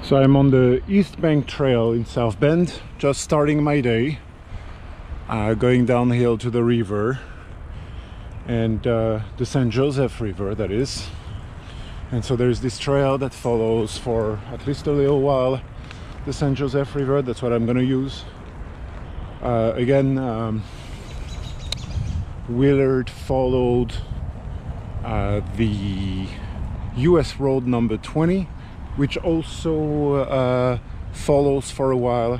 So I'm on the East Bank Trail in South Bend, just starting my day, going downhill to the river, and the St. Joseph River, that is. And so there's this trail that follows for at least a little while the St. Joseph River. That's what I'm gonna use. Again, Willard followed the US road number 20, which also follows for a while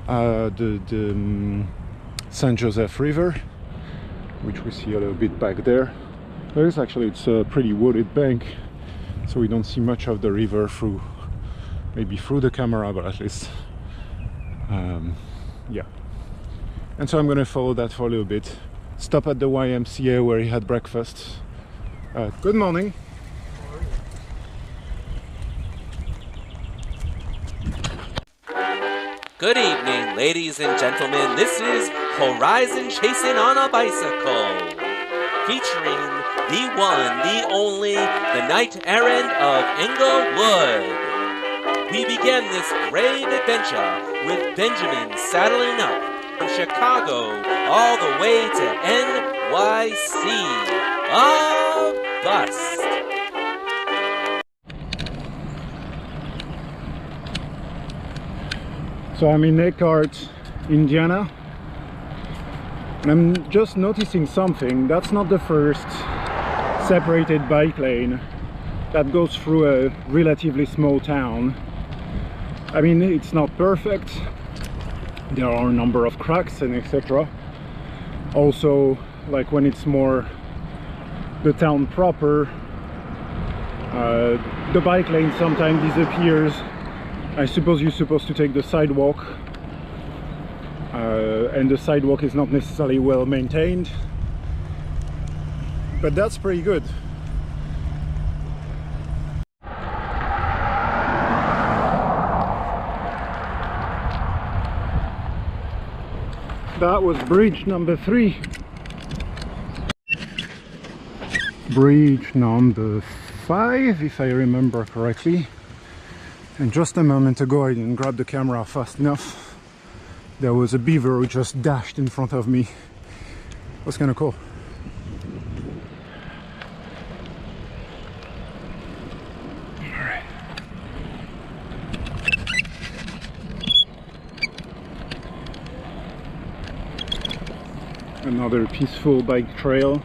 the St. Joseph River, which we see a little bit back there. It's a pretty wooded bank, so we don't see much of the river through, maybe through the camera, but at least yeah. And so I'm gonna follow that for a little bit, stop at the YMCA where he had breakfast. Good morning. Good evening, ladies and gentlemen. This is Horizon Chasing on a Bicycle, featuring the one, the only, the Knight Errant of Englewood. We begin this brave adventure with Benjamin saddling up from Chicago all the way to NYC. A bust. So I'm in Eckhart, Indiana, and I'm just noticing something. That's not the first separated bike lane that goes through a relatively small town. I mean, it's not perfect. There are a number of cracks and etc. Also, like when it's more the town proper, the bike lane sometimes disappears. I suppose you're supposed to take the sidewalk, and the sidewalk is not necessarily well maintained, but that's pretty good. That was bridge number 3. Bridge number 5, if I remember correctly. And just a moment ago I didn't grab the camera fast enough. There was a beaver who just dashed in front of me. It was kind of cool. Alright. Another peaceful bike trail,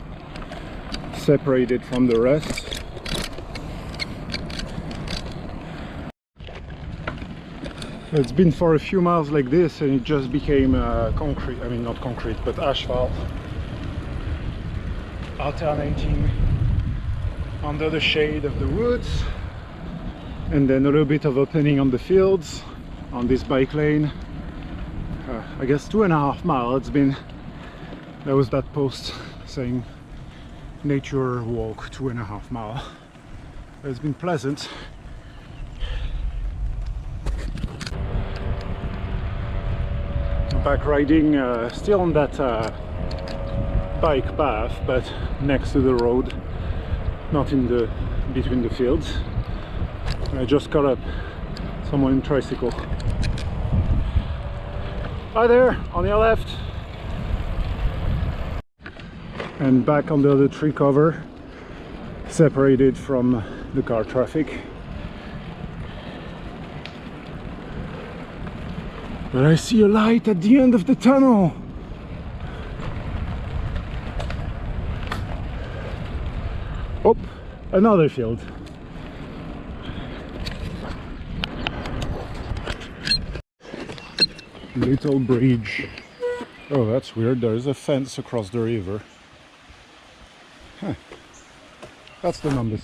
separated from the rest. It's been for a few miles like this and it just became concrete, I mean not concrete, but asphalt, alternating under the shade of the woods, and then a little bit of opening on the fields on this bike lane. I guess 2.5 miles it's been. There was that post saying nature walk 2.5 miles. It's been pleasant. Back riding, still on that bike path, but next to the road, not in the between the fields. I just caught up someone in tricycle. Hi there, on your left. And back under the tree cover, separated from the car traffic. But I see a light at the end of the tunnel. Oh, another field. Little bridge. Oh, that's weird. There is a fence across the river. Huh. That's the number.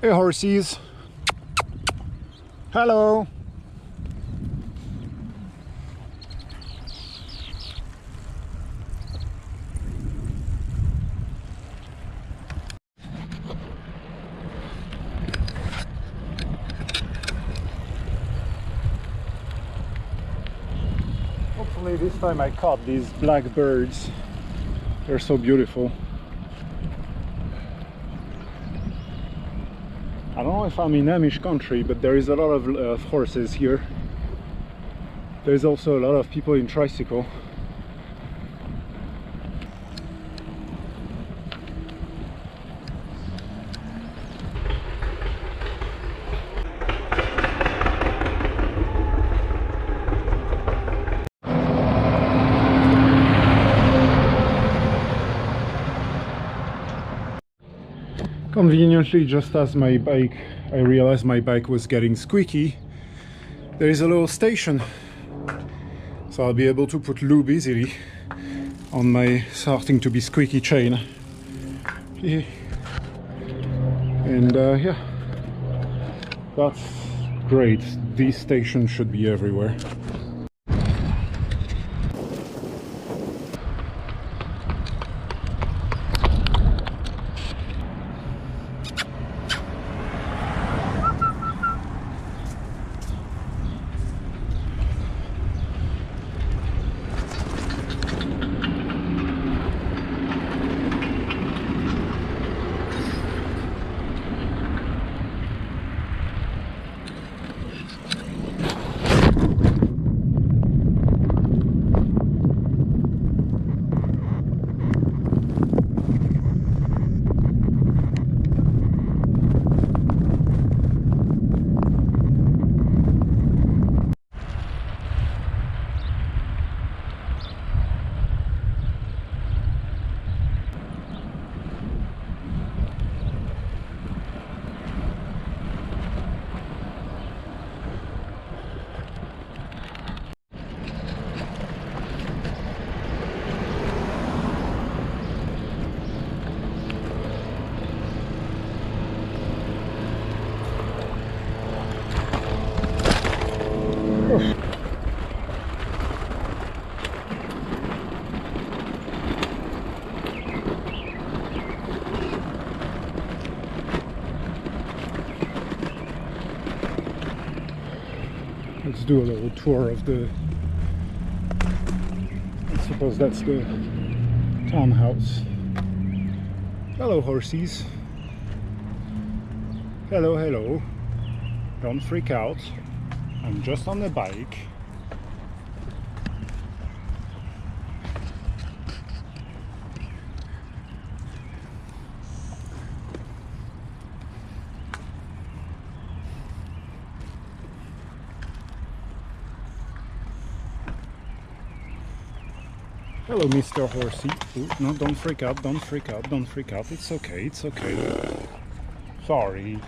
Hey horsies. Hello. Only this time I caught these black birds. They're so beautiful. I don't know if I'm in Amish country, but there is a lot of horses here. There's also a lot of people in tricycle. Conveniently, just as I realized my bike was getting squeaky, there is a little station, so I'll be able to put lube easily on my starting to be squeaky chain. And yeah, that's great. These stations should be everywhere. Let's do a little tour of the... I suppose that's the townhouse. Hello, horsies. Hello, hello. Don't freak out. I'm just on the bike. Hello, Mr. Horsey. Ooh, no, don't freak out, don't freak out, don't freak out. It's okay, it's okay. Sorry.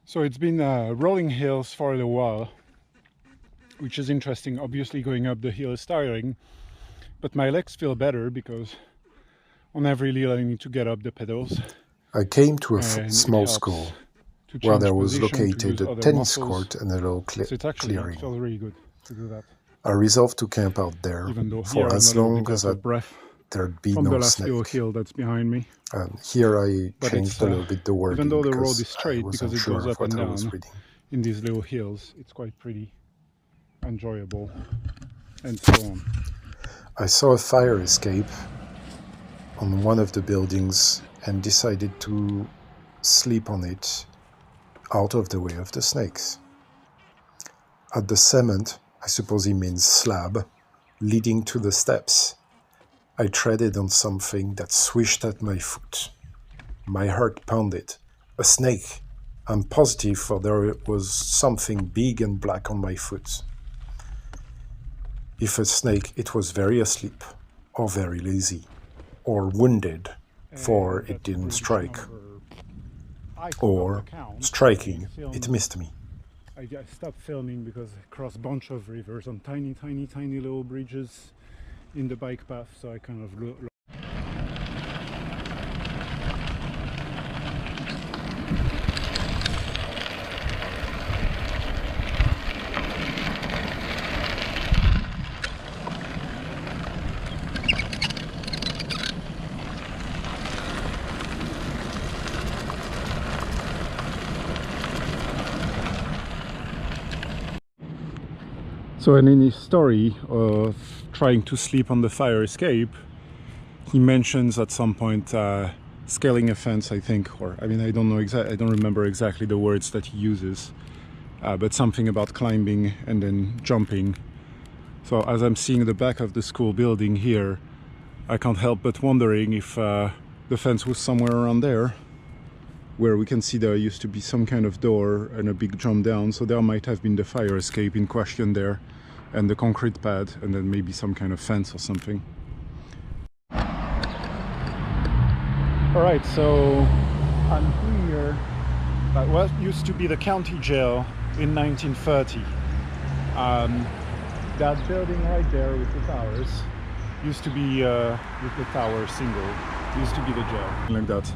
So it's been rolling hills for a little while, which is interesting. Obviously going up the hill is tiring, but my legs feel better because on every hill I need to get up the pedals. I came to a small school where there was located a tennis court and a little clearing. It feels really good to do that. I resolved to camp out there for as long as there'd be no snake. Little hill that's behind me. And here I changed a little bit the wording. Even though the road is straight, because it goes up and down in these little hills, it's quite pretty, enjoyable, and so on. I saw a fire escape on one of the buildings and decided to sleep on it out of the way of the snakes. At the cement, I suppose he means slab, leading to the steps, I treaded on something that swished at my foot. My heart pounded. A snake. I'm positive, for there was something big and black on my foot. If a snake, it was very asleep, or very lazy, or wounded, for it didn't strike, or striking, it missed me. I stopped filming because I crossed a bunch of rivers on tiny little bridges in the bike path, so I kind of So, and in his story of trying to sleep on the fire escape, he mentions at some point scaling a fence, I think, or I mean, I don't know exactly, I don't remember exactly the words that he uses, but something about climbing and then jumping. So as I'm seeing the back of the school building here, I can't help but wondering if the fence was somewhere around there, where we can see there used to be some kind of door and a big jump down, so there might have been the fire escape in question there, and the concrete pad, and then maybe some kind of fence or something. Alright, so I'm here at what used to be the county jail in 1930. That building right there with the towers used to be, with the tower single, used to be the jail, like that.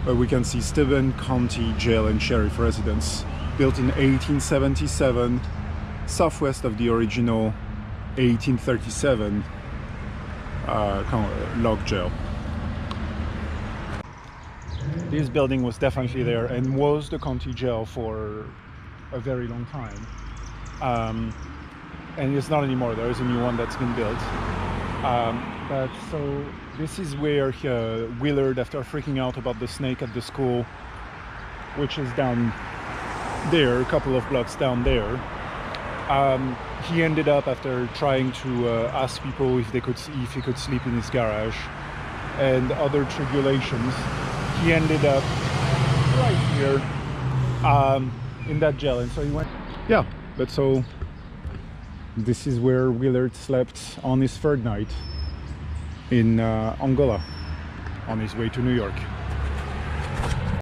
We can see Steuben County Jail and Sheriff Residence, built in 1877, southwest of the original 1837 log jail. This building was definitely there and was the county jail for a very long time. And it's not anymore, there is a new one that's been built. But so this is where Willard, after freaking out about the snake at the school, which is down there, a couple of blocks down there, he ended up, after trying to ask people if he could sleep in his garage and other tribulations, he ended up right here in that jail. And so he went, yeah, but so this is where Willard slept on his third night in Angola, on his way to New York.